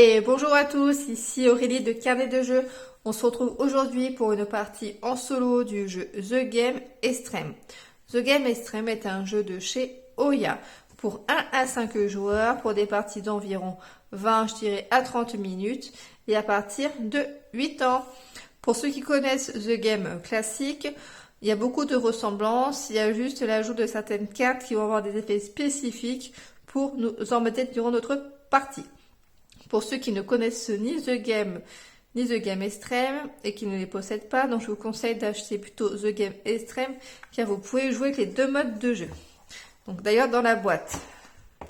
Et bonjour à tous, ici Aurélie de Carnet de Jeux. On se retrouve aujourd'hui pour une partie en solo du jeu The Game Extreme. The Game Extreme est un jeu de chez Oya pour 1 à 5 joueurs pour des parties d'environ 20 à 30 minutes et à partir de 8 ans. Pour ceux qui connaissent The Game classique, il y a beaucoup de ressemblances, il y a juste l'ajout de certaines cartes qui vont avoir des effets spécifiques pour nous embêter durant notre partie. Pour ceux qui ne connaissent ni The Game Extreme et qui ne les possèdent pas, donc je vous conseille d'acheter plutôt The Game Extreme car vous pouvez jouer avec les deux modes de jeu. Donc d'ailleurs dans la boîte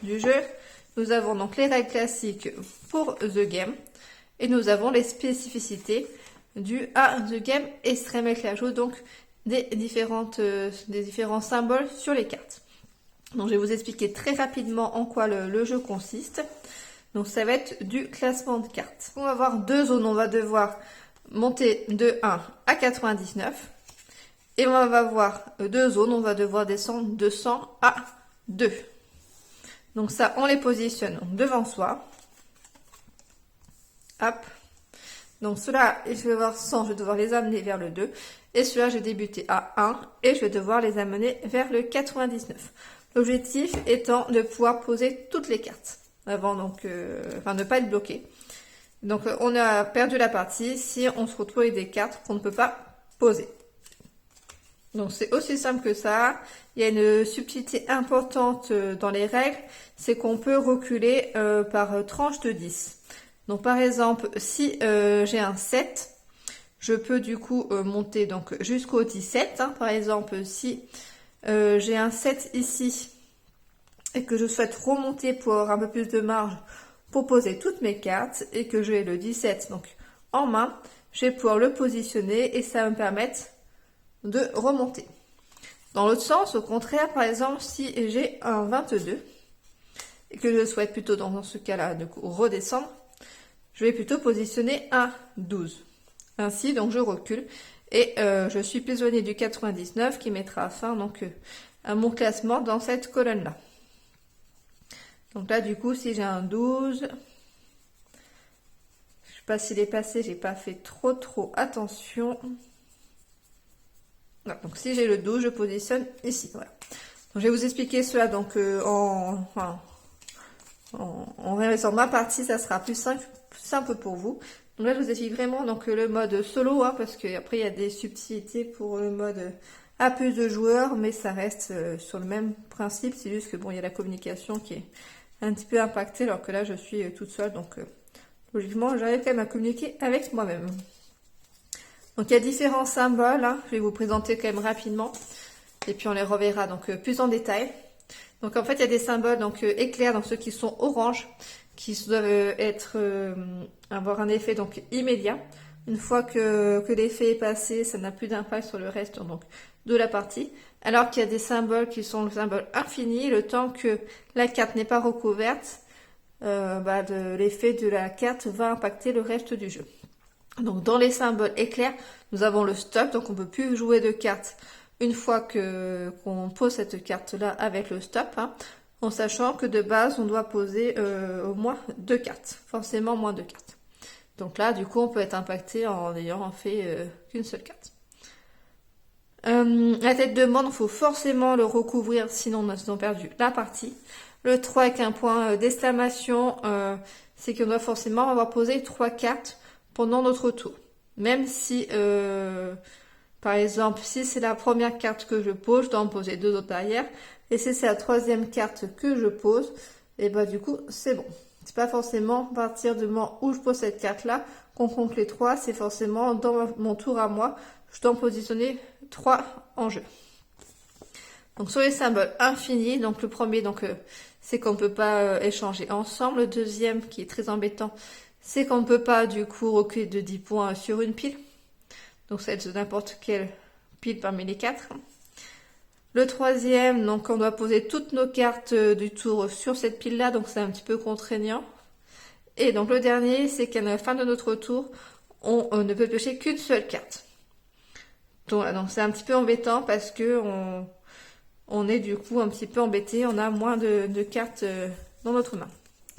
du jeu, nous avons donc les règles classiques pour The Game et nous avons les spécificités du à The Game Extreme avec l'ajout donc des différents symboles sur les cartes. Donc je vais vous expliquer très rapidement en quoi le jeu consiste. Donc ça va être du classement de cartes. On va avoir deux zones, on va devoir monter de 1 à 99. Et on va avoir deux zones, on va devoir descendre de 100 à 2. Donc ça, on les positionne donc devant soi. Hop. Donc ceux-là, je vais avoir 100, je vais devoir les amener vers le 2. Et ceux-là, j'ai débuté à 1 et je vais devoir les amener vers le 99. L'objectif étant de pouvoir poser toutes les cartes avant donc ne pas être bloqué. Donc on a perdu la partie si on se retrouve avec des cartes qu'on ne peut pas poser. Donc c'est aussi simple que ça. Il y a une subtilité importante dans les règles, c'est qu'on peut reculer par tranche de 10. Donc par exemple, si j'ai un 7, je peux du coup monter donc jusqu'au 17. Par exemple, si j'ai un 7 ici, et que je souhaite remonter pour avoir un peu plus de marge pour poser toutes mes cartes et que j'ai le 17 donc en main, je vais pouvoir le positionner et ça va me permettre de remonter. Dans l'autre sens, au contraire, par exemple, si j'ai un 22 et que je souhaite plutôt dans ce cas-là du coup redescendre, je vais plutôt positionner un 12. Ainsi, donc je recule et je suis prisonnier du 99 qui mettra fin donc à mon classement dans cette colonne-là. Donc là, du coup, si j'ai un 12, je sais pas s'il est passé, j'ai pas fait trop attention. Non, donc si j'ai le 12, je positionne ici. Voilà. Donc, je vais vous expliquer cela donc en réalisant ma partie, ça sera plus simple pour vous. Donc là, je vous explique vraiment donc le mode solo, parce qu'après il y a des subtilités pour le mode à plus de joueurs, mais ça reste sur le même principe. C'est juste que bon, il y a la communication qui est un petit peu impactée, alors que là, je suis toute seule, donc logiquement, j'arrive quand même à communiquer avec moi-même. Donc il y a différents symboles, je vais vous présenter quand même rapidement, et puis on les reverra donc plus en détail. Donc en fait, il y a des symboles donc éclairs, donc ceux qui sont orange, qui doivent avoir un effet donc immédiat. Une fois que l'effet est passé, ça n'a plus d'impact sur le reste donc de la partie. Alors qu'il y a des symboles qui sont le symbole infini, le temps que la carte n'est pas recouverte, l'effet de la carte va impacter le reste du jeu. Donc dans les symboles éclairs, nous avons le stop, donc on ne peut plus jouer de cartes une fois qu'on pose cette carte-là avec le stop, en sachant que de base, on doit poser au moins 2 cartes, forcément moins 2 cartes. Donc là, du coup, on peut être impacté en ayant fait qu'une seule carte. La tête de mort, il faut forcément le recouvrir, sinon on a perdu la partie. Le 3 avec un point d'exclamation, c'est qu'on doit forcément avoir posé 3 cartes pendant notre tour. Même si, par exemple, si c'est la première carte que je pose, je dois en poser 2 autres derrière. Et si c'est la troisième carte que je pose, et du coup, c'est bon. C'est pas forcément à partir du moment où je pose cette carte-là qu'on compte les 3, c'est forcément dans mon tour à moi, je dois en positionner 3 en jeu. Donc sur les symboles infinis, donc le premier, c'est qu'on ne peut pas échanger ensemble. Le deuxième, qui est très embêtant, c'est qu'on ne peut pas du coup reculer de 10 points sur une pile. Donc ça va être n'importe quelle pile parmi les 4. Le troisième, donc on doit poser toutes nos cartes du tour sur cette pile-là, donc c'est un petit peu contraignant. Et donc le dernier, c'est qu'à la fin de notre tour, on ne peut piocher qu'une seule carte. Donc c'est un petit peu embêtant parce que on est du coup un petit peu embêté, on a moins de cartes dans notre main.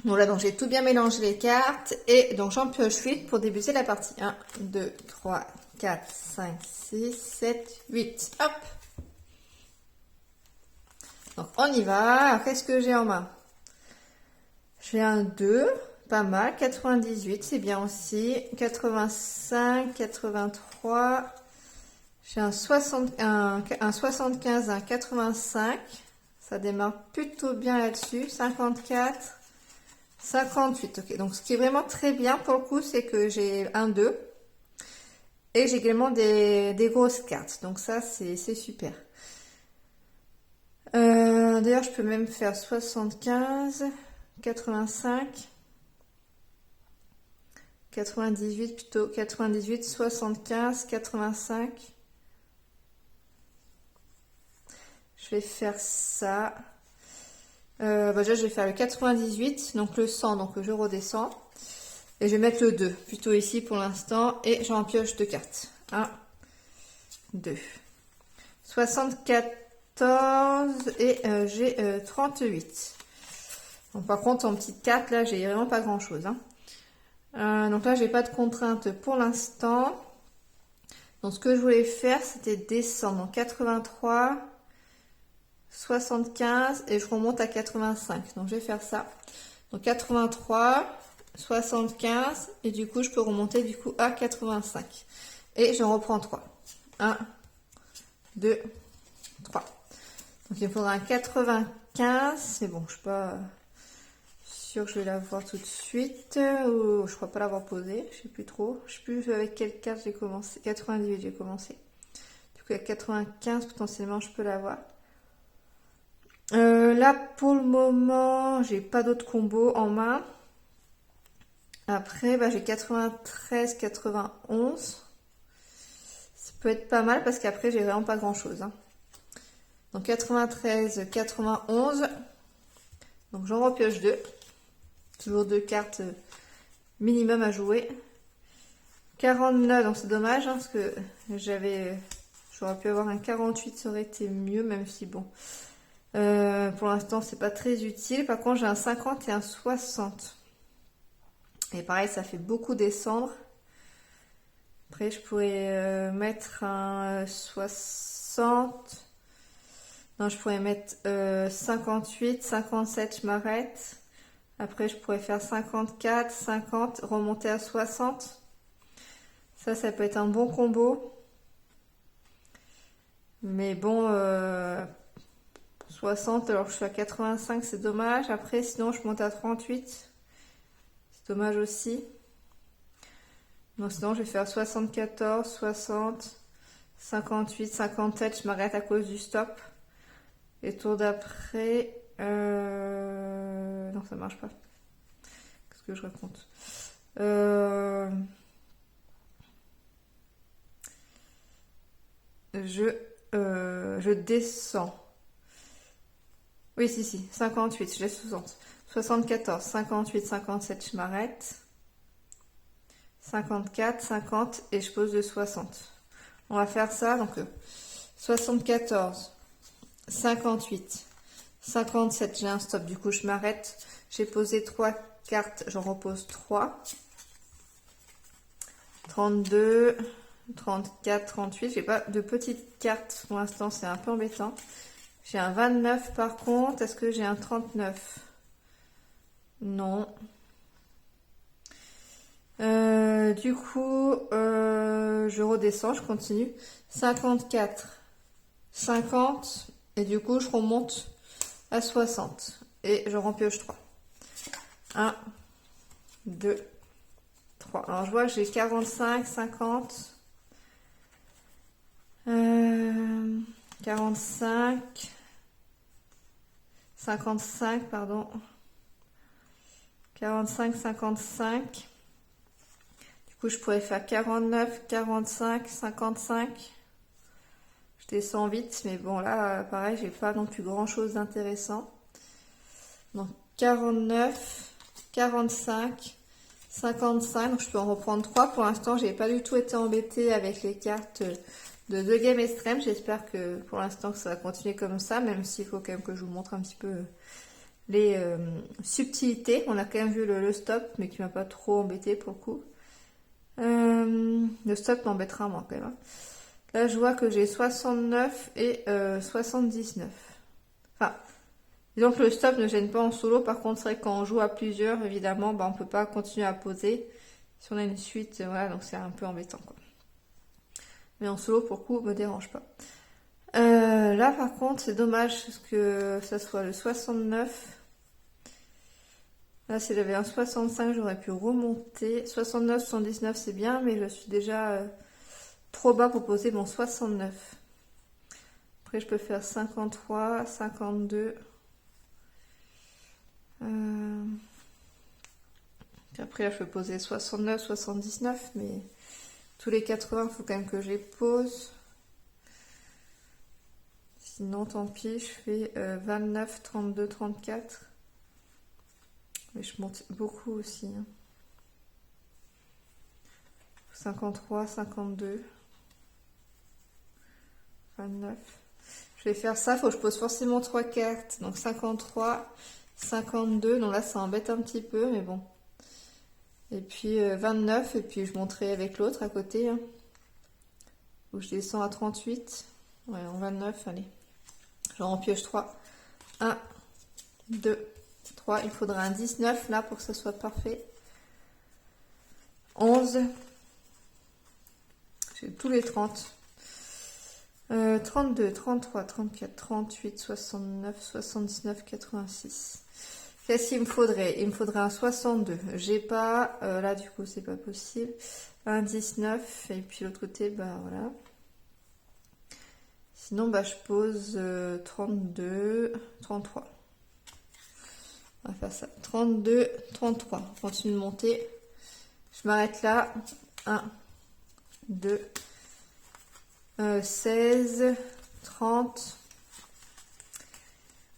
Voilà, donc j'ai tout bien mélangé les cartes et donc j'en pioche 8 pour débuter la partie. 1, 2, 3, 4, 5, 6, 7, 8. Hop! Donc on y va. Qu'est-ce que j'ai en main? J'ai un 2, pas mal. 98, c'est bien aussi. 85, 83. J'ai un 75, un 85. Ça démarre plutôt bien là-dessus. 54. 58, ok. Donc, ce qui est vraiment très bien pour le coup, c'est que j'ai un 2 et j'ai également des grosses cartes. Donc, ça, c'est super. D'ailleurs, je peux même faire 75, 85, 98 plutôt, 98, 75, 85. Je vais faire ça. Déjà, je vais faire le 98, donc le 100, donc je redescends. Et je vais mettre le 2, plutôt ici pour l'instant. Et j'en pioche 2 cartes. 1, 2. 74 et j'ai 38. Donc, par contre, en petite carte, là, j'ai vraiment pas grand-chose. Hein. Donc là, j'ai pas de contrainte pour l'instant. Donc, ce que je voulais faire, c'était descendre en 83... 75 et je remonte à 85. Donc je vais faire ça. Donc 83, 75 et du coup je peux remonter du coup à 85. Et j'en reprends 3. 1, 2, 3. Donc il me faudra un 95. Mais bon, je suis pas sûre que je vais l'avoir tout de suite. Ou je crois pas l'avoir posé. Je sais plus trop. Je sais plus avec quelle carte j'ai commencé. 98 j'ai commencé. Du coup à 95 potentiellement je peux l'avoir. Là pour le moment j'ai pas d'autres combos en main. Après j'ai 93, 91. Ça peut être pas mal parce qu'après j'ai vraiment pas grand chose. Hein. Donc 93, 91. Donc j'en repioche 2. Toujours 2 cartes minimum à jouer. 49, donc c'est dommage hein, parce que j'aurais pu avoir un 48, ça aurait été mieux, même si bon. Pour l'instant, c'est pas très utile. Par contre, j'ai un 50 et un 60. Et pareil, ça fait beaucoup descendre. Après, je pourrais mettre un 60. Non, je pourrais mettre 58, 57, je m'arrête. Après, je pourrais faire 54, 50, remonter à 60. Ça peut être un bon combo. Mais bon... 60, alors que je suis à 85, c'est dommage. Après, sinon, je monte à 38. C'est dommage aussi. Donc, sinon, je vais faire 74, 60, 58, 57. Je m'arrête à cause du stop. Et tour d'après... Non, ça marche pas. Qu'est-ce que je raconte je descends. Oui, si, 58, je laisse 60. 74, 58, 57, je m'arrête. 54, 50 et je pose de 60. On va faire ça, donc 74, 58, 57, j'ai un stop, du coup je m'arrête. J'ai posé 3 cartes, j'en repose 3. 32, 34, 38, j'ai pas de petites cartes pour l'instant, c'est un peu embêtant. J'ai un 29 par contre. Est-ce que j'ai un 39? Non. Du coup, je redescends, je continue. 54, 50. Et du coup, je remonte à 60. Et je rempioche 3. 1, 2, 3. Alors, je vois que j'ai 45, 50. 45. 55, pardon. 45, 55. Du coup, je pourrais faire 49, 45, 55. Je descends vite, mais bon, là, pareil, j'ai pas non plus grand chose d'intéressant. Donc, 49, 45, 55. Donc, je peux en reprendre 3. Pour l'instant, j'ai pas du tout été embêtée avec les cartes de The Game Extreme. J'espère que pour l'instant, que ça va continuer comme ça, même s'il faut quand même que je vous montre un petit peu les subtilités. On a quand même vu le stop, mais qui m'a pas trop embêté pour le coup. Le stop m'embêtera moins quand même, hein. Là, je vois que j'ai 69 et 79. Enfin, disons que le stop ne gêne pas en solo. Par contre, c'est vrai que quand on joue à plusieurs, évidemment, bah, on peut pas continuer à poser. Si on a une suite, voilà, donc c'est un peu embêtant, quoi. Mais en solo, pour le coup, me dérange pas. Là, par contre, c'est dommage que ça soit le 69. Là, si j'avais un 65, j'aurais pu remonter. 69, 79, c'est bien, mais je suis déjà trop bas pour poser mon 69. Après, je peux faire 53, 52. Puis après, là, je peux poser 69, 79, mais tous les 80, il faut quand même que je les pose. Sinon, tant pis, je fais 29, 32, 34. Mais je monte beaucoup aussi, hein. 53, 52, 29. Je vais faire ça, il faut que je pose forcément 3 cartes. Donc 53, 52. Donc là, ça embête un petit peu, mais bon. Et puis 29, et puis je monterai avec l'autre à côté, hein. Où je descends à 38. Ouais, en 29, allez. J'en pioche 3. 1, 2, 3. Il faudra un 19 là pour que ça soit parfait. 11. J'ai tous les 30. 32, 33, 34, 38, 69, 79, 86. Qu'est-ce qu'il me faudrait? Il me faudrait un 62. J'ai pas. Là, du coup, c'est pas possible. Un 19. Et puis l'autre côté, bah voilà. Sinon, bah, je pose 32, 33. On va faire ça. 32, 33. On continue de monter. Je m'arrête là. 1, 2, 16, 30.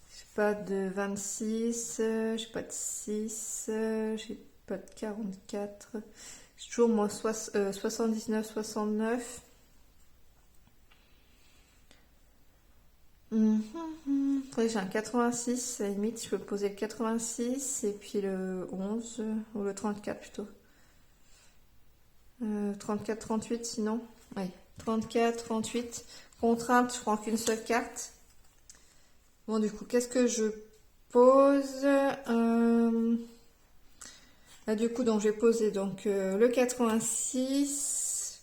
J'ai pas de 26. J'ai pas de 6. J'ai pas de 44. J'ai toujours moins 79, 69. Après, j'ai un 86, à la limite, je peux poser le 86 et puis le 11 ou le 34 plutôt. 34, 38 sinon. Oui, 34, 38. Contrainte, je prends qu'une seule carte. Bon, du coup, qu'est-ce que je pose? Là, du coup, donc, je vais poser donc, le 86.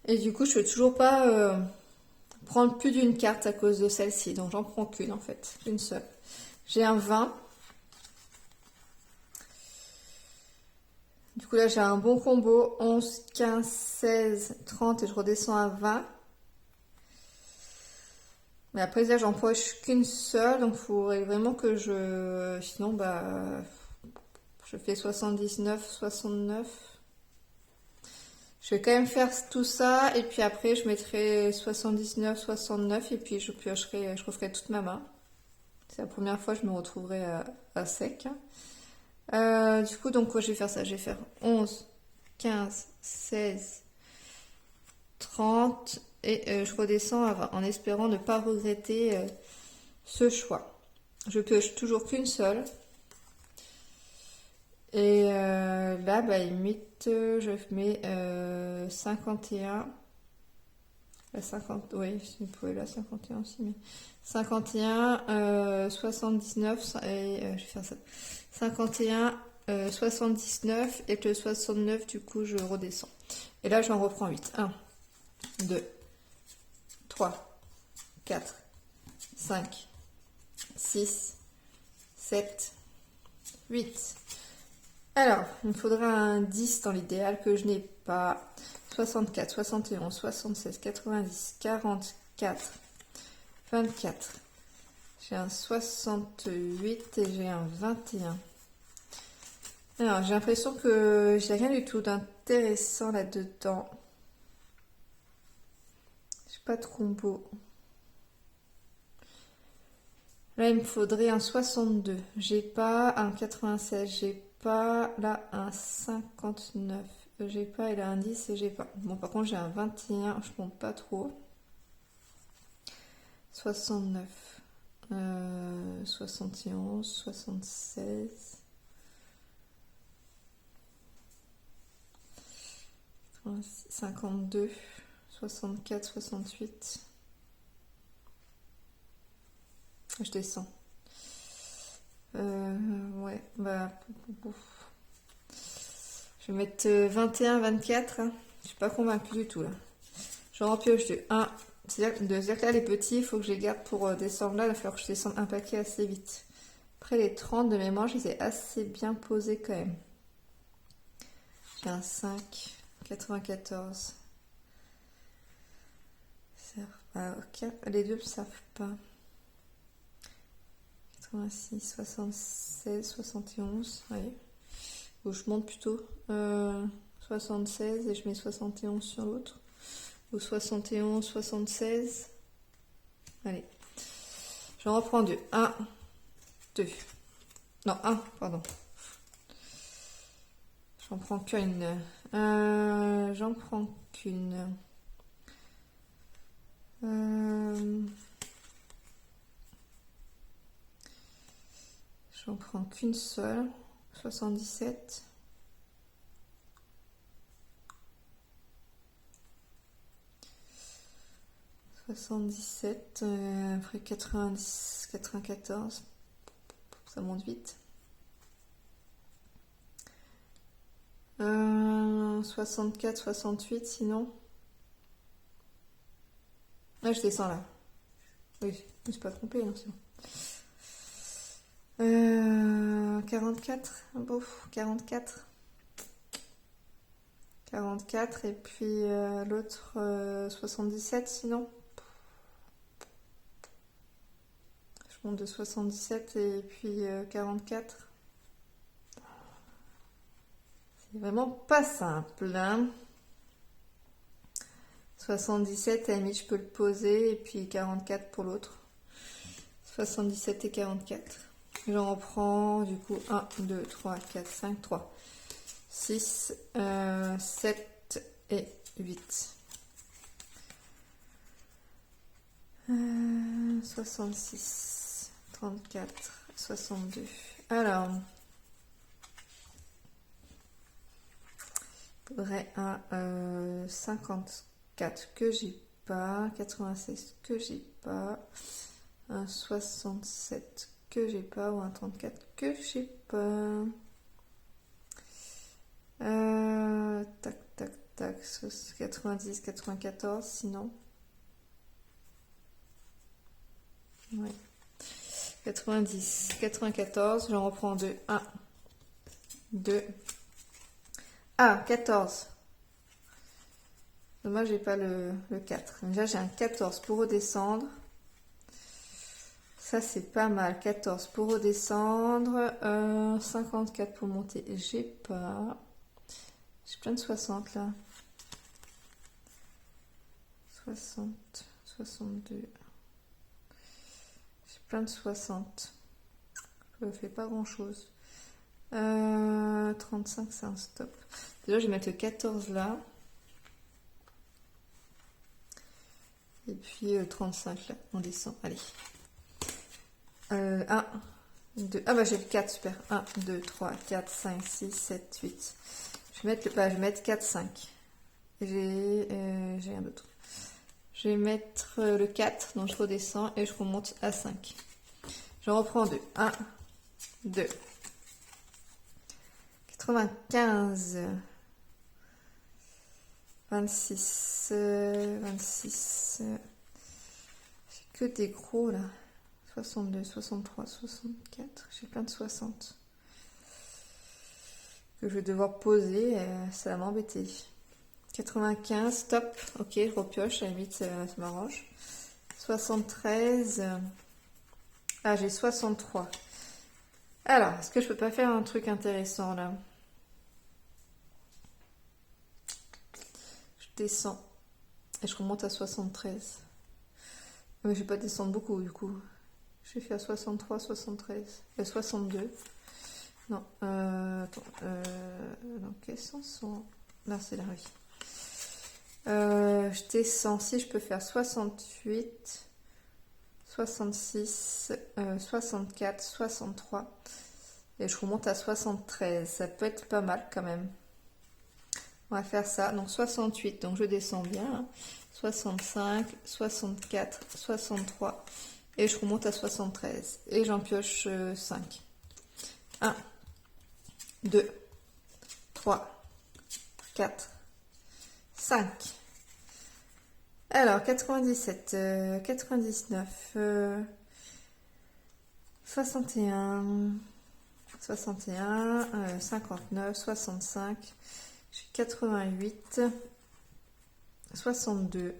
Et du coup, je ne peux toujours pas prendre plus d'une carte à cause de celle-ci. Donc, j'en prends qu'une en fait, une seule. J'ai un 20. Du coup, là, j'ai un bon combo. 11, 15, 16, 30 et je redescends à 20. Mais après, là, j'en poche qu'une seule. Donc, il faudrait vraiment que je... Sinon, bah... Je fais 79, 69. Je vais quand même faire tout ça. Et puis après, je mettrai 79, 69. Et puis, je piocherai, je referai toute ma main. C'est la première fois que je me retrouverai à sec. Du coup, donc, je vais faire ça. Je vais faire 11, 15, 16, 30. Et je redescends à 20 en espérant ne pas regretter ce choix. Je pioche toujours qu'une seule. Et là, bah, limite, je mets 51. 50, oui, vous pouvez là, 51 aussi, mais 51, 79, et je vais faire ça. 51, 79, et que le 69, du coup, je redescends. Et là, j'en reprends 8. 1, 2, 3, 4, 5, 6, 7, 8. Alors, il me faudra un 10 dans l'idéal que je n'ai pas. 64, 71, 76, 90, 44, 24. J'ai un 68 et j'ai un 21. Alors, j'ai l'impression que j'ai rien du tout d'intéressant là-dedans. J'ai pas de combo. Là, il me faudrait un 62. J'ai pas un 96. J'ai pas là un 59. J'ai pas, il a un 10 et j'ai pas. Bon, par contre, j'ai un 21. Je monte pas trop. 69. 71, 76, 52, 64, 68. Je descends. Ouais, bah... Je vais mettre 21, 24. Je suis pas convaincue du tout là. Je repioche de 1. C'est-à-dire que là, les petits, il faut que je les garde pour descendre là. Il va falloir que je descende un paquet assez vite. Après, les 30 de mémoire, je les ai assez bien posés quand même. J'ai un 5, 94. Ah, ok. Les deux ne servent pas. 86, 76, 71. Allez. Ou je monte plutôt. 76 et je mets 71 sur l'autre. Ou 71, 76. Allez. Je reprends du 1, 2. Non, 1, pardon. J'en prends qu'une. J'en prends qu'une. J'en prends qu'une seule. 77. Après 90, 94. Ça monte vite. 64, 68 sinon. Ah, je descends là. Oui, je me suis pas trompée, non, c'est bon. 44, bon, 44. 44 et puis l'autre 77 sinon. Je monte de 77 et puis 44. C'est vraiment pas simple, hein. 77, à la limite, je peux le poser, et puis 44 pour l'autre. 77 et 44. J'en reprends, du coup, 1, 2, 3, 4, 5, 3, 6, 7 et 8. 66, 34, 62. Alors, il faudrait un 54 que j'ai pas, 96 que j'ai pas, un 67 que j'ai pas ou un 34 que j'ai pas. Tac, tac, tac, 90, 94 sinon. Ouais. 90, 94, j'en reprends 2, 1, 2. Ah, 14. Dommage, j'ai pas le 4. Déjà, j'ai un 14 pour redescendre. Ça, c'est pas mal. 14 pour redescendre. 54 pour monter. J'ai pas. J'ai plein de 60 là. 60, 62. J'ai plein de 60. Je fais pas grand chose. 35, c'est un stop. Déjà, je vais mettre le 14 là. Et puis 35 là. On descend. Allez. 1, 2. Ah bah j'ai le 4, super. 1, 2, 3, 4, 5, 6, 7, 8. Je vais mettre, je vais mettre 4, 5. J'ai rien d'autre. Je vais mettre le 4, donc je redescends et je remonte à 5. Je reprends 2. 1, 2. 95. 26. 26. J'ai que des gros là. 62, 63, 64. J'ai plein de 60. Que je vais devoir poser. Ça va m'embêter. 95, stop. Ok, je repioche. À la limite, ça m'arrange. 73. Ah, j'ai 63. Alors, est-ce que je peux pas faire un truc intéressant là? Je descends. Et je remonte à 73. Mais je vais pas descendre beaucoup du coup. Je vais faire 63, 73. 62. Non, attends. Dans quel sens sont... Là, c'est la oui. Je descends. Si je peux faire 68, 66, 64, 63. Et je remonte à 73. Ça peut être pas mal quand même. On va faire ça. Donc 68. Donc je descends bien. 65, 64, 63. Et je remonte à 73. Et j'en pioche 5. 1, 2, 3, 4, 5. Alors 97, 99, 61, 61, 59, 65, j'ai 88, 62,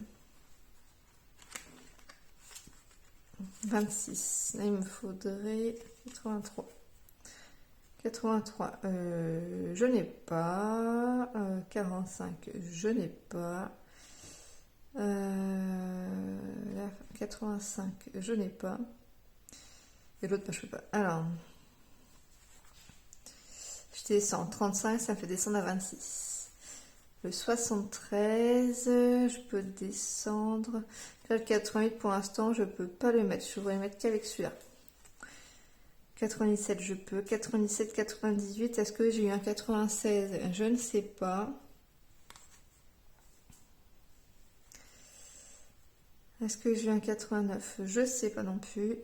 26. Là, il me faudrait 83. 83, je n'ai pas. 45, je n'ai pas. 85, je n'ai pas. Et l'autre, je peux pas. Alors, je descends 35, ça me fait descendre à 26. Le 73, je peux descendre. Là, le 88, pour l'instant, je peux pas le mettre. Je voudrais mettre qu'avec celui-là. 97, je peux. 97, 98, est-ce que j'ai eu un 96? Je ne sais pas. Est-ce que j'ai eu un 89? Je ne sais pas non plus.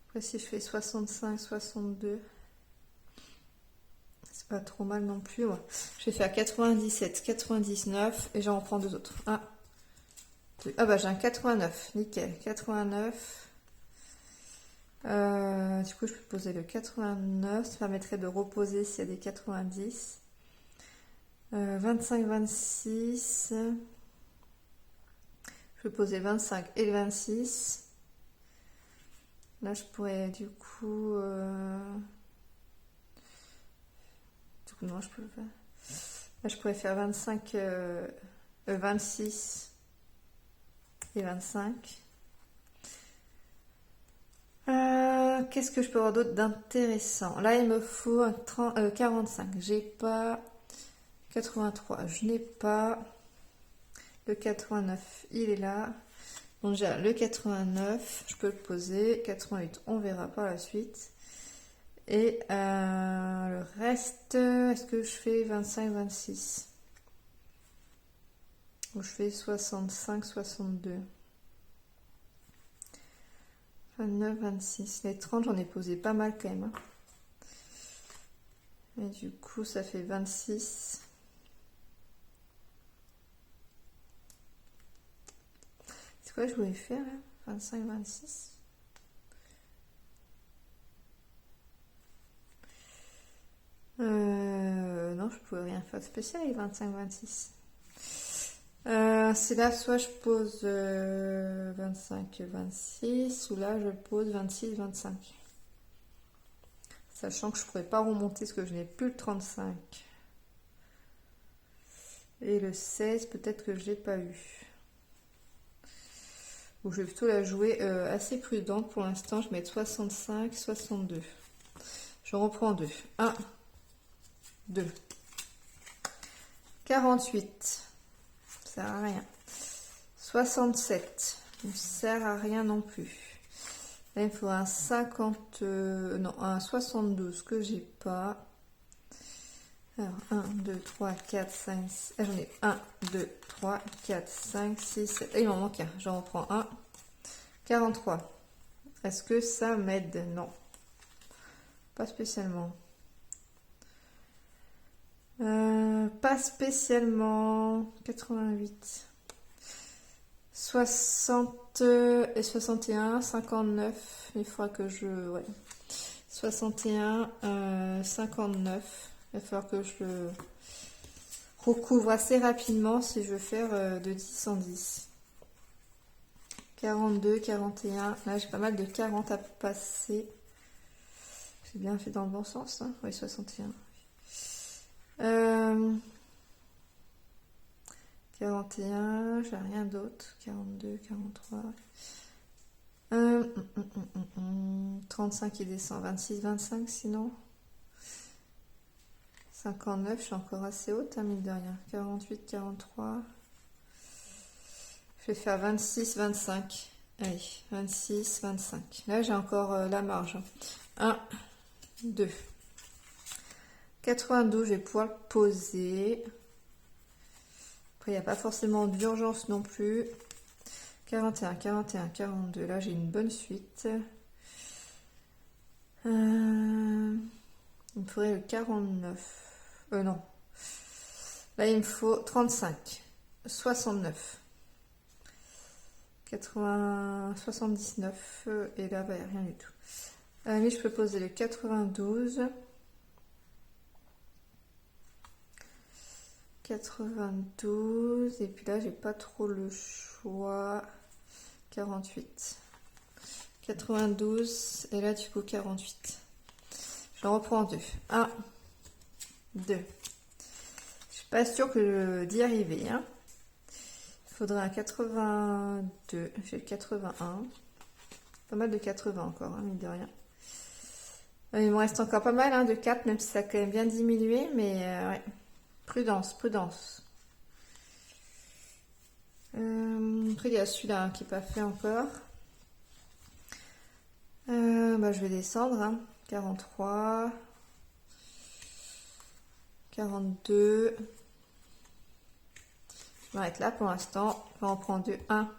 Après, si je fais 65, 62, c'est pas trop mal non plus. Ouais. Je vais faire 97, 99 et j'en reprends deux autres. 1, 2. Ah bah j'ai un 89, nickel. 89. Du coup, je peux poser le 89. Ça permettrait de reposer s'il y a des 90. 25, 26. Je peux poser 25 et le 26. Là, je pourrais du coup... Du coup, non, je peux le faire. Là, je pourrais faire 25, 26 et 25. Qu'est-ce que je peux avoir d'autre d'intéressant? Là, il me faut un 45. J'ai pas 83. Je n'ai pas le 89. Il est là. Donc j'ai le 89. Je peux le poser. 88. On verra par la suite. Et le reste, est-ce que je fais 25, 26? Ou je fais 65, 62? 29, 26. Les 30, j'en ai posé pas mal quand même. Et du coup, ça fait 26. C'est quoi que je voulais faire là? 25, 26. Non, je pouvais rien faire de spécial avec 25, 26. C'est là, soit je pose 25, 26, ou là je pose 26, 25. Sachant que je ne pourrais pas remonter parce que je n'ai plus le 35. Et le 16, peut-être que je ne l'ai pas eu. Ou je vais plutôt la jouer assez prudente pour l'instant. Je vais mettre 65, 62. Je reprends 2. 1, 2. 48. Ça sert à rien. 67. Ça ne sert à rien non plus. Là, il me faut un 50. Non, un 72 que j'ai pas. Alors, 1, 2, 3, 4, 5, 6. Ah, j'en ai 1, 2, 3, 4, 5, 6, 7. Ah, il m'en manque un. J'en reprends un. 43. Est-ce que ça m'aide? Non. Pas spécialement. Pas spécialement. 88. 60 et 61. 59. Il faudra que je... Ouais. 61, 59. Il va falloir que je le recouvre assez rapidement si je veux faire de 10 en 10. 42, 41. Là, j'ai pas mal de 40 à passer. J'ai bien fait dans le bon sens. Hein, oui, 61. 41, j'ai rien d'autre. 42, 43. 35 qui descend. 26, 25 sinon. 59, je suis encore assez haute, hein, mine de rien. 48, 43. Je vais faire 26, 25. Allez, 26, 25. Là, j'ai encore la marge. 1, 2. 92, je vais pouvoir le poser. Après, il n'y a pas forcément d'urgence non plus. 41, 41, 42. Là, j'ai une bonne suite. Il me faudrait le 49. Non. Là, il me faut 35. 69. 80, 79. Et là, bah, il n'y a rien du tout. Mais je peux poser le 92. 92. Et puis là, j'ai pas trop le choix. 48. 92. Et là, du coup, 48. Je reprends 2. 1, 2. Je suis pas sûre d'y arriver. Hein. Il faudrait un 82. J'ai le 81. Pas mal de 80 encore, hein, mine de rien. Il me reste encore pas mal hein, de 4, même si ça a quand même bien diminué. Mais ouais. Prudence, prudence. Après, il y a celui-là hein, qui n'est pas fait encore. Bah, je vais descendre. Hein. 43. 42. Je vais arrêter là pour l'instant. On va en prendre 2. 1,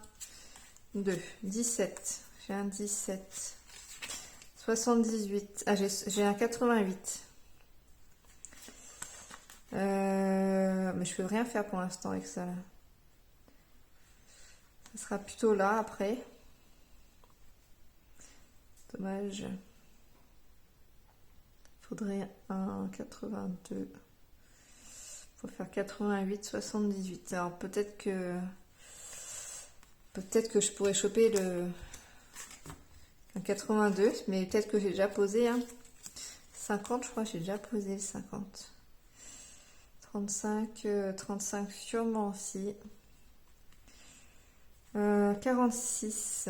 2, 17. J'ai un 17. 78. Ah, j'ai un 88. Mais je peux rien faire pour l'instant avec ça. Là. Ça sera plutôt là après. Dommage. Il faudrait un 82. Faut faire 88, 78. Alors peut-être que je pourrais choper un 82, mais peut-être que j'ai déjà posé hein. 50, je crois que j'ai déjà posé le 50. 35, 35 sûrement aussi. 46.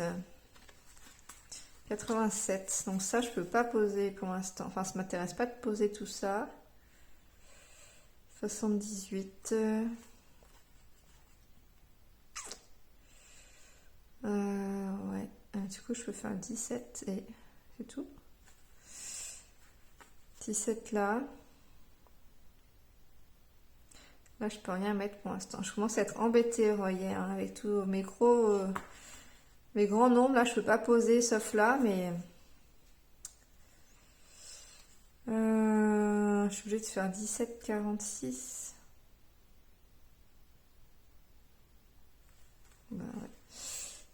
87. Donc ça, je peux pas poser pour l'instant. Enfin, ça m'intéresse pas de poser tout ça. 78. Ouais. Du coup, je peux faire 17 et c'est tout. 17 là. Là, je peux rien mettre pour l'instant. Je commence à être embêtée, vous voyez, hein, avec tous mes grands nombres. Là, je peux pas poser, sauf là, mais je suis obligée de faire 17, 46. Bah, ouais.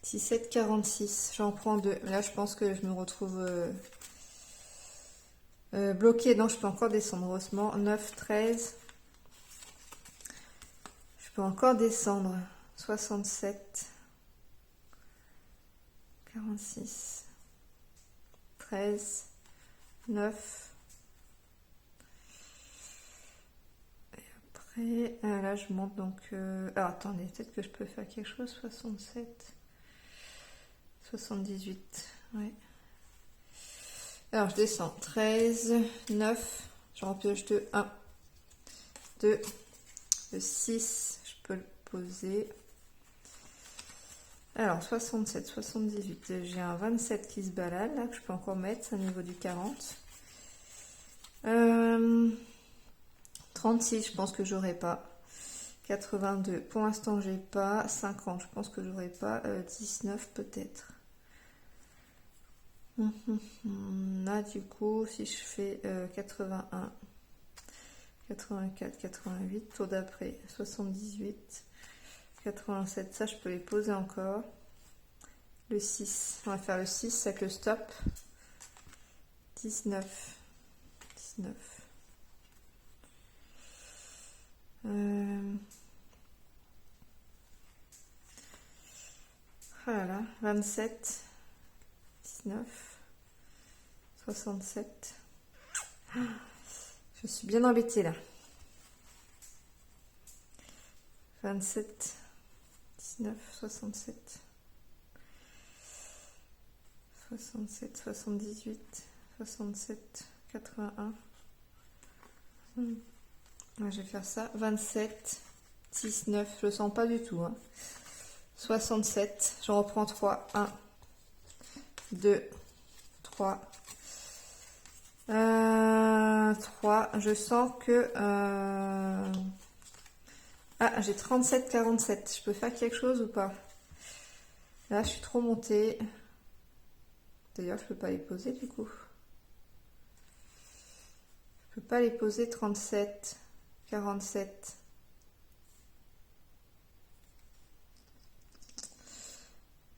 17, 46. J'en prends 2. Là, je pense que je me retrouve bloquée. Non, je peux encore descendre heureusement. 9, 13. Je peux encore descendre. 67. 46. 13. 9. Et après, là, je monte donc... Alors, attendez, peut-être que je peux faire quelque chose. 67. 78. Ouais. Alors, je descends. 13. 9. Je repioche 2. 1. 2. Le 6. Je peux le poser. Alors, 67, 78, j'ai un 27 qui se balade, là, que je peux encore mettre, c'est au niveau du 40. 36, je pense que j'aurai pas. 82, pour l'instant, j'ai pas. 50, je pense que j'aurai pas. 19, peut-être. Là, du coup, si je fais 81, 84, 88, tour d'après, 78. 87, ça je peux les poser encore. Le 6, on va faire le 6 avec le stop. 19. 19. Voilà, 27. 19. 67. Je suis bien embêtée là. 27. 19, 67, 67, 78, 67, 81. Ouais, je vais faire ça. 27, 19, je le sens pas du tout. Hein. 67. J'en reprends 3. 1, 2, 3. 3. Je sens que... Ah, j'ai 37, 47. Je peux faire quelque chose ou pas? Là, je suis trop montée. D'ailleurs, je peux pas les poser du coup. Je peux pas les poser 37, 47.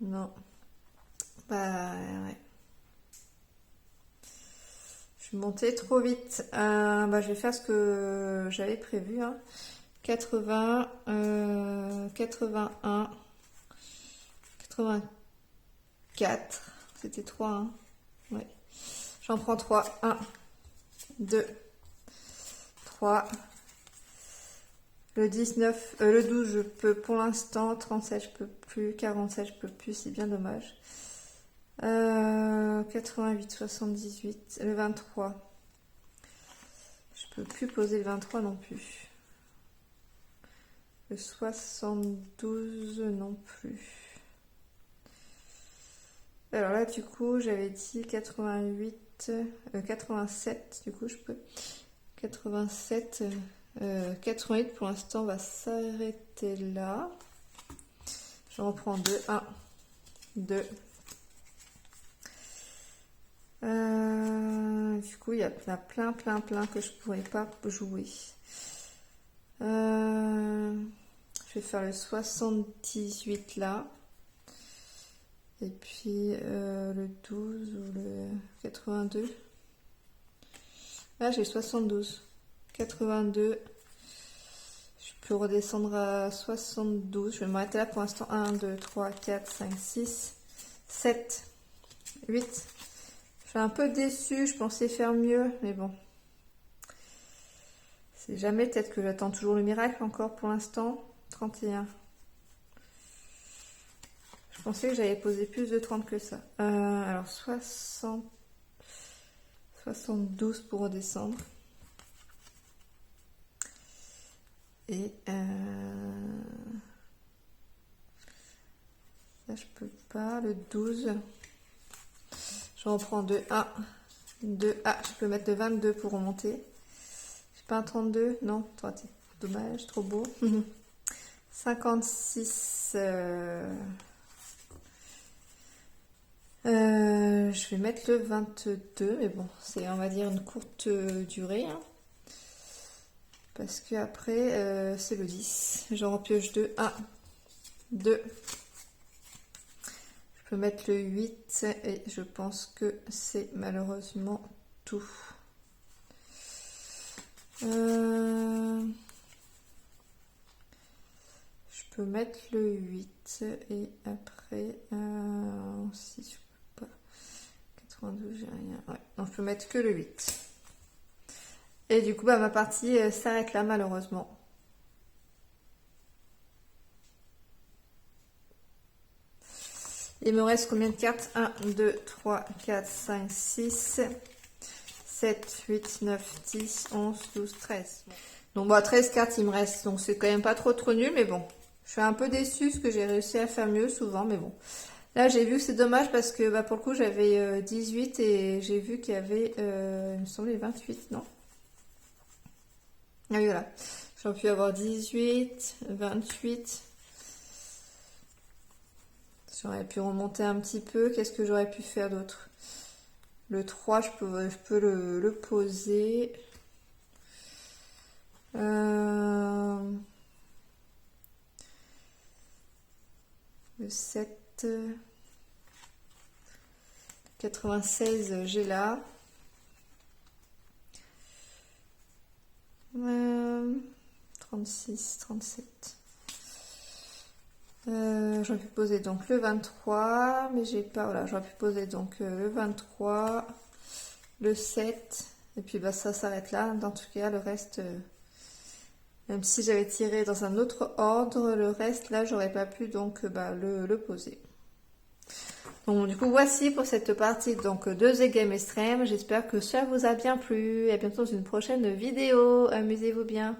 Non. Bah ouais. Je suis montée trop vite. Bah, je vais faire ce que j'avais prévu. Hein. 80, 81, 84. C'était 3. Hein. Ouais. J'en prends 3. 1, 2, 3. Le 19, le 12, je peux pour l'instant. 37, je peux plus. 47, je peux plus. C'est bien dommage. 88, 78. Le 23. Je peux plus poser le 23 non plus. Le 72 non plus. Alors là, du coup, j'avais dit 88, 87. Du coup, je peux. 87. 88 pour l'instant va s'arrêter là. J'en reprends 2. 1, 2. Du coup, il y a plein que je pourrais pas jouer. Je vais faire le 78 là. Et puis le 12 ou le 82. Là, j'ai 72. 82. Je peux redescendre à 72. Je vais m'arrêter là pour l'instant. 1, 2, 3, 4, 5, 6, 7, 8. Je suis un peu déçue. Je pensais faire mieux. Mais bon. C'est jamais. Peut-être que j'attends toujours le miracle encore pour l'instant. 31. Je pensais que j'avais posé plus de 30 que ça. Alors 60, 72 pour redescendre. Et ça je peux pas. Le 12. J'en prends 2. 1, 2. Ah, je peux mettre le 22 pour remonter. J'ai pas un 32. Non, c'est dommage, trop beau. 56. Je vais mettre le 22, mais bon, c'est on va dire une courte durée. Hein, parce que après, c'est le 10. J'en repioche 2. 1, 2. Je peux mettre le 8 et je pense que c'est malheureusement tout. Je peux mettre le 8 et après, si je peux pas. 92, j'ai rien. Ouais, donc je peux mettre que le 8. Et du coup, bah, ma partie s'arrête là, malheureusement. Il me reste combien de cartes? 1, 2, 3, 4, 5, 6, 7, 8, 9, 10, 11, 12, 13. Donc, bah, 13 cartes, il me reste. Donc, c'est quand même pas trop nul, mais bon. Je suis un peu déçue parce que j'ai réussi à faire mieux souvent, mais bon. Là, j'ai vu que c'est dommage parce que bah, pour le coup, j'avais 18 et j'ai vu qu'il y avait, il me semblait 28, non? Ah oui, voilà. J'aurais pu avoir 18, 28. J'aurais pu remonter un petit peu. Qu'est-ce que j'aurais pu faire d'autre? Le 3, je peux le poser. Le 7. 96, j'ai là. 36, 37. J'aurais pu poser donc le 23, mais j'ai pas. Voilà, j'aurais pu poser donc le 23, le 7, et puis bah ça s'arrête là. Dans tout cas, le reste, même si j'avais tiré dans un autre ordre, le reste là, j'aurais pas pu donc bah, le poser. Donc du coup, voici pour cette partie donc de The Game Extreme. J'espère que ça vous a bien plu. Et à bientôt dans une prochaine vidéo. Amusez-vous bien.